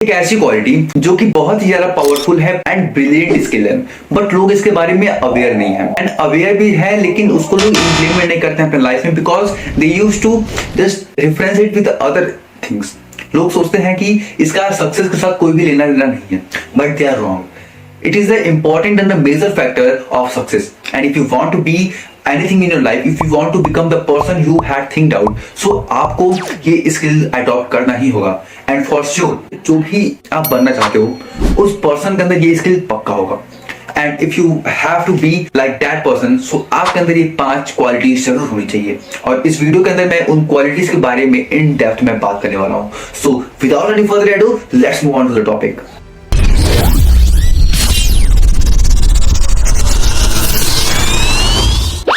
एक ऐसी क्वालिटी जो कि बहुत ही ज्यादा पावरफुल है एंड ब्रिलियंट स्किल है, बट लोग इसके बारे में अवेयर नहीं है एंड अवेयर भी है लेकिन उसको लोग इंप्लीमेंट नहीं करते हैं अपने लाइफ में because they use to just reference it with other things. लोग सोचते हैं कि इसका सक्सेस के साथ कोई भी लेना देना नहीं है, but they are wrong. It is the important and the major factor of success and if you want to be anything in your life, if you want to become the person you had thinked out, so आपको ये skill adopt करना ही होगा and for sure जो भी आप बनना चाहते हो उस पर्सन के अंदर ये स्किल पक्का होगा। And if you have to be like that person, so आपके अंदर ये 5 क्वालिटीज जरूर होनी चाहिए और इस वीडियो के अंदर मैं उन क्वालिटीज के बारे में इन डेप्थ में बात करने वाला हूँ। So without any further ado, let's move on to the topic.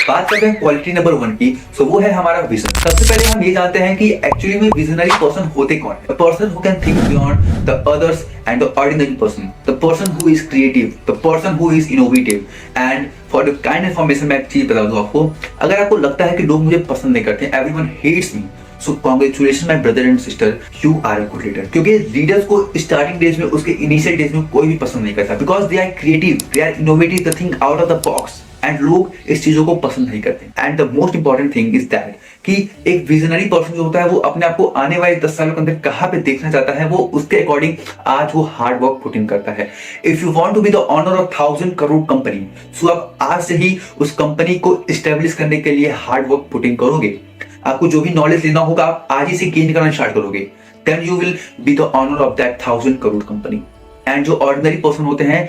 बात करते हैं क्वालिटी नंबर 1 की, सो वो है हमारा विजन। सबसे पहले हम ये जानते हैं कि एक्चुअली में विजनरी पर्सन होते कौन है। Person who can think beyond the others and the ordinary person, the person who is creative, the person who is innovative. And for the kind information मैं एक चीज बता दूं आपको, अगर आपको लगता है कि लोग मुझे पसंद नहीं करते, everyone hates me, so congratulation my brother and sister, you are a good leader. क्योंकि लीडर्स को स्टार्टिंग डेज में, उसके इनिशियल डेज में कोई भी पसंद नहीं करता because they are creative, they are innovative, the think out of the box and लोग इस चीजों को पसंद नहीं करते। And the most important thing is that कि एक विजनरी पर्सन जो होता है वो अपने आप को आने वाले 10 सालों के अंदर कहां पे देखना चाहता है, वो उसके अकॉर्डिंग आज वो हार्ड वर्क पुट इन करता है। If you want to be the owner of 1000 crore company, so आप आज से ही उस कंपनी को एस्टेब्लिश करने के लिए हार्ड वर्क पुट इन करोगे। आपको जो भी नॉलेज लेना होगा आप आज ही से गेन करना स्टार्ट करोगे, then you will be the owner of that 1000 crore company. And जो ऑर्डिनरी पर्सन होते हैं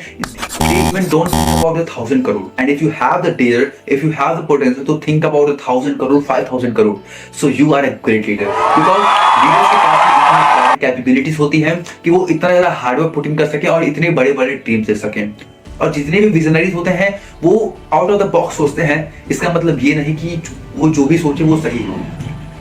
they even don't think about the 1000 crore, and if you have the dare, if you have the potential to think about the 1000 crore, 5000 crore, so you are a great leader because leaders के पास इतनी capabilities होती है कि वो इतना ज्यादा hard work put in कर सके और इतने बड़े बड़े ड्रीम्स ले सके। और जितने भी विजनरीज होते हैं वो आउट ऑफ द बॉक्स सोचते हैं। इसका मतलब ये नहीं कि वो जो भी सोचे वो सही हो,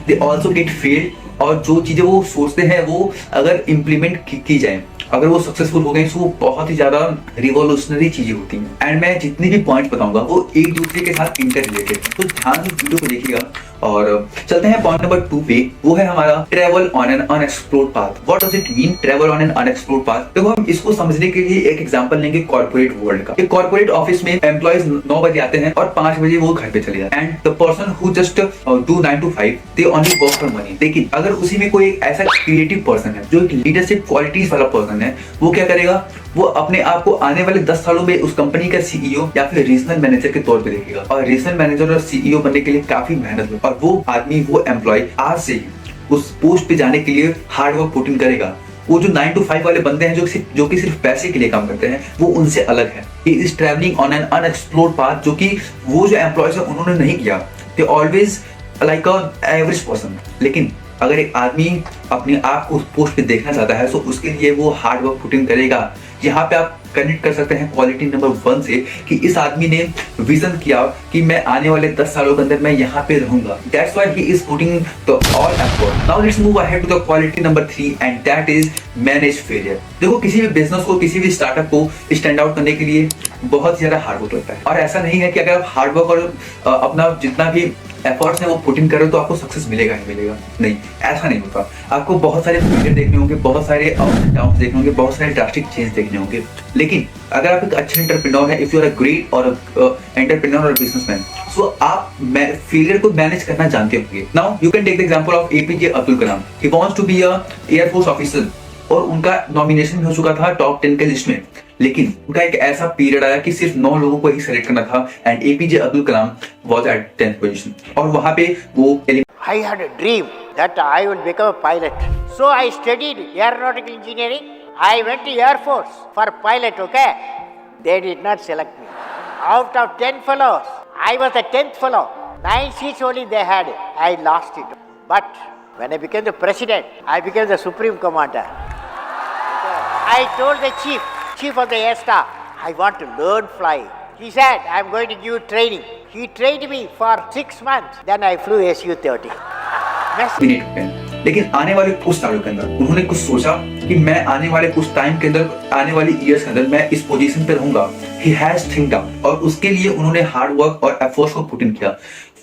दे ऑल्सो गेट फेल, और जो चीजें वो सोचते हैं वो अगर इम्प्लीमेंट की जाए, अगर वो सक्सेसफुल हो गए, तो वो बहुत ही ज्यादा रिवॉल्यूशनरी चीजें होती हैं। एंड मैं जितनी भी पॉइंट बताऊंगा वो एक दूसरे के साथ इंटर रिलेटेड, तो ध्यान से वीडियो को देखिएगा। और चलते हैं पॉइंट नंबर 2 पे, वो है हमारा travel on an unexplored path. What does it mean travel on an unexplored path? देखो हम इसको समझने के लिए एक एग्जांपल लेंगे कॉर्पोरेट वर्ल्ड का। एक कॉर्पोरेट ऑफिस में एम्प्लॉइज 9 बजे आते हैं और 5 बजे वो घर पे चले जाते हैं। And the person who just do 9 to 5, they only work for money. लेकिन अगर उसी में कोई ऐसा क्रिएटिव पर्सन है जो एक लीडरशिप क्वालिटीज वाला पर्सन है, वो क्या करेगा, वो अपने आप को आने वाले 10 सालों में उस कंपनी का सीईओ या फिर रीजनल मैनेजर के तौर पे देखेगा। और रीजनल मैनेजर और सीईओ बनने के लिए काफी मेहनत है और वो आदमी, वो एम्प्लॉय आज से ही उस पोस्ट पे जाने के लिए हार्ड वर्क पुट इन करेगा। वो जो 9 to 5 वाले बंदे हैं जो कि सिर्फ पैसे के लिए काम करते हैं, वो उनसे अलग है। He is travelling on an unexplored path, जो कि वो जो एम्प्लॉयज है उन्होंने नहीं किया। They always like a average person. लेकिन अगर एक आदमी अपने आप को उस पोस्ट पे देखना चाहता है तो उसके लिए वो हार्ड वर्क पुट इन करेगा। यहाँ पे आप कनेक्ट कर सकते हैं क्वालिटी नंबर 1 से कि इस आदमी ने विजन किया कि मैं आने वाले 10 सालों के अंदर मैं यहाँ पे रहूंगा। That's why he is putting the all effort. Now let's move ahead to the quality number 3 and that is manage failure. देखो किसी भी बिजनेस को, किसी भी स्टार्टअप को स्टैंड आउट करने के लिए बहुत ज्यादा हार्ड वर्क लगता है। और ऐसा नहीं है कि अगर आप हार्ड वर्क और अपना जितना भी एफर्ट्स है वो पुट इन करो तो आपको सक्सेस मिलेगा ही मिलेगा। नहीं, ऐसा नहीं होता। आपको बहुत सारे फेलियर देखने होंगे, बहुत सारे अप्स एंड डाउन्स देखने होंगे, बहुत सारे ड्रास्टिक चेंज देखने होंगे। लेकिन अगर आप एक अच्छे एंटरप्रेन्योर है, if you are a great और एंटरप्रेन्योर और बिजनेसमैन, सो आप फेलियर को मैनेज करना जानते होंगे। Now you can take the example of APJ Abdul Kalam. He wants to be a air force officer और उनका नॉमिनेशन भी हो चुका था टॉप 10 के लिस्ट में। लेकिन उनका एक ऐसा पीरियड आया कि सिर्फ 9 लोगों को ही सेलेक्ट करना था and APJ Abdul Kalam was at 10th position. और वहां पे वो I had a dream that I will become a pilot. So I studied aeronautical engineering. I went to Air Force for pilot, okay? They did not select me. Out of 10 fellows, I was the 10th fellow. 9 seats only they had. I lost it. But when I became the president, I became the supreme commander. I told the chief of the air staff, I want to learn flying. He said, I'm going to give you training. He trained me for 6 months. Then I flew Su-30. लेकिन आने वाले कुछ सालों के अंदर उन्होंने कुछ सोचा कि मैं आने वाले कुछ टाइम के अंदर, आने वाली ईयर्स के अंदर मैं इस पोजीशन पे रहूंगा। He has think out, और उसके लिए उन्होंने हार्ड वर्क और एफर्ट्स को पुट इन किया।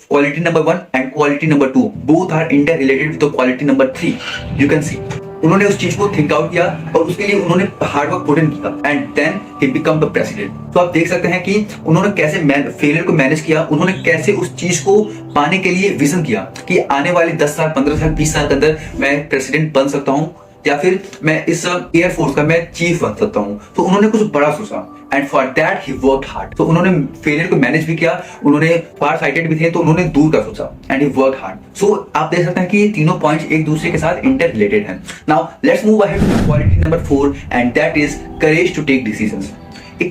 Quality number 1 and quality number 2 both are interrelated with the quality number 3. You can see उन्होंने उस चीज को थिंक आउट किया और उसके लिए उन्होंने हार्ड वर्क पुट इन किया and then he become the president. तो आप देख सकते हैं कि उन्होंने कैसे फेलियर को मैनेज किया, उन्होंने कैसे उस चीज को पाने के लिए विजन किया कि आने वाले 10 साल 15 साल 20 साल के अंदर मैं प्रेसिडेंट बन सकता हूँ या फिर मैं इस एयरफोर्स का मैं चीफ बन सकता हूँ। तो उन्होंने कुछ बड़ा सोचा and for that he worked hard. तो उन्होंने फेलियर को मैनेज भी किया, उन्होंने फार साइटेड भी थे तो उन्होंने दूर का सोचा एंड ही वर्कड हार्ड। सो आप देख सकते हैं कि ये तीनों पॉइंट्स एक दूसरे के साथ इंटर रिलेटेड हैं। Now let's move ahead to quality number 4 and that is courage to take decisions.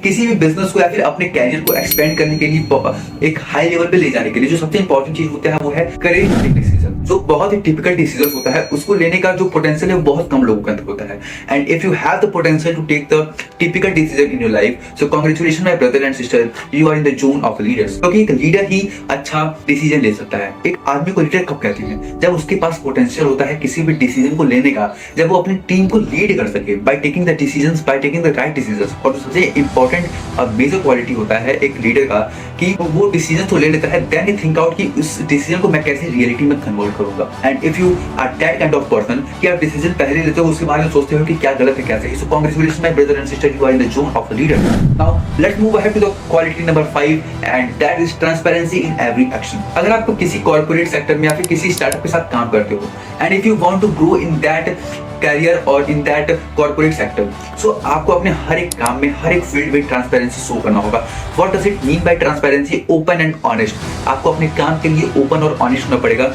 किसी भी बिजनेस को या फिर अपने कैरियर को एक्सपेंड करने के लिए एक हाई लेवल पे ले जाने के लिए जो सबसे इंपॉर्टेंट चीज होता है वो है करेज टू टेक डिसीजन। जो बहुत ही टिपिकल डिसीजन होता है उसको लेने का जो पोटेंशियल है वो बहुत कम लोगों के अंदर होता है। And if you have the potential to take the typical decision in your life, so congratulation my brother and sister, you are in the zone of leaders. क्योंकि एक लीडर ही अच्छा डिसीजन ले सकता है। एक आदमी को लीडर कब कहते हैं? जब उसके पास पोटेंशियल होता है किसी भी डिसीजन को लेने का, जब वो अपनी टीम को लीड कर सके by taking the decisions, by taking the right decisions. और सबसे इंपॉर्टेंट मेजर क्वालिटी होता है एक लीडर का कि वो डिसीजन तो ले लेता है, देन ही थिंक आउट कि उस डिसीजन को मैं कैसे रियलिटी में कन्वर्ट करूंगा। And if you are that kind of person कि आप डिसीजन पहले लेते हो उसके बाद में सोचते हो कि क्या गलत है क्या सही। So congratulation my brother and sister, you are in the zone of a leader. Now let's move ahead to the quality number 5 and that is transparency in every action. अगर आप किसी कॉर्पोरेट सेक्टर में या फिर किसी startup के साथ काम करते हो and if you want to grow in that career और in that corporate sector, so आपको अपने हर एक काम में हर एक फील्ड में ट्रांसपेरेंसी शो करना होगा। What does it mean by transparency? Open and honest. आपको अपने काम के लिए ओपन और ऑनेस्ट होना पड़ेगा।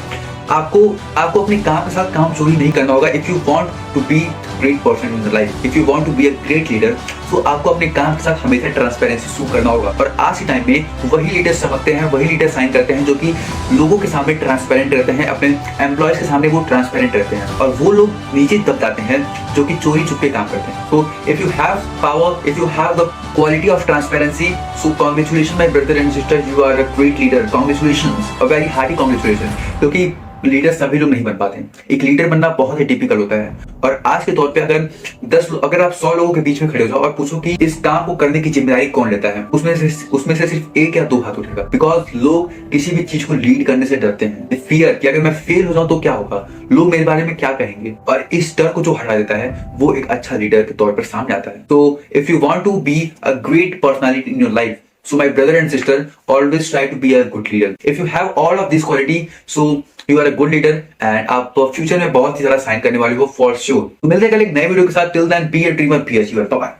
आपको अपने काम के साथ काम चोरी नहीं करना होगा। If you want to be great person in life, if you want to be a great leader, तो आपको अपने काम के साथ हमेशा ट्रांसपेरेंसी शो करना होगा। और आज के टाइम में वही लीडर समझते हैं, वही लीडर साइन करते हैं जो कि लोगों के सामने ट्रांसपेरेंट रहते हैं, अपने एम्प्लॉयज के सामने वो ट्रांसपेरेंट रहते हैं। और वो लोग नीचे दब जाते हैं जो कि चोरी छुपके काम करते हैं। तो if you have power, if you have the quality of transparency, so congratulations my brother and sister, you are a great leader, congratulations, a very hearty congratulations। क्योंकि लीडर सभी लोग नहीं बन पाते। एक लीडर बनना बहुत ही डिफिकल्ट होता है। और आज के तौर पे अगर आप 100 लोगों के बीच में खड़े हो जाओ और पूछो कि इस काम को करने की जिम्मेदारी कौन लेता है, उसमें से सिर्फ 1 या 2 हाथ उठेगा। बिकॉज लोग किसी भी चीज को लीड करने से डरते हैं। फियर कि अगर मैं फेल हो जाऊं तो क्या होगा, लोग मेरे बारे में क्या कहेंगे। और इस डर को जो हटा देता है वो एक अच्छा लीडर के तौर पर सामने आता है। तो if you want to be a great personality in your life, so my brother and sister, always try to be a good leader. If you have all of this quality, so you are a good leader and आप future में बहुत ही ज्यादा sign करने वाले हो for sure। तो मिलते हैं कल एक नए वीडियो के साथ। Till then, be a dreamer, be a achiever. Bye bye.